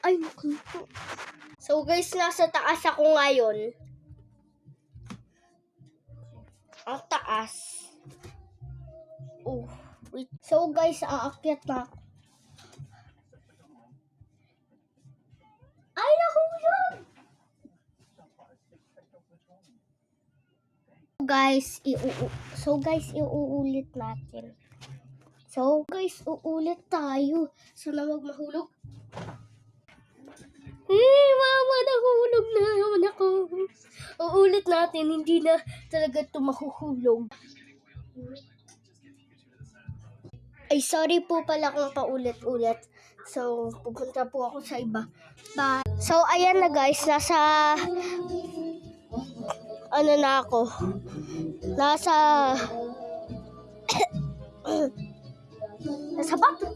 Ay, so guys, nasa taas ako ngayon. Ang taas. Oh, wait. So guys, aakyat na ako. Ay, nahulog! Guys, iuulit natin. So guys, uulit tayo. Sana wag mahulog. Mama, nahulog na naman ako. Uulit natin, hindi na talaga ito mahuhulog. Ay, sorry po pala kung paulit-ulit. So, pupunta po ako sa iba. Bye. So, ayan na guys, nasa na ako. Nasa bato.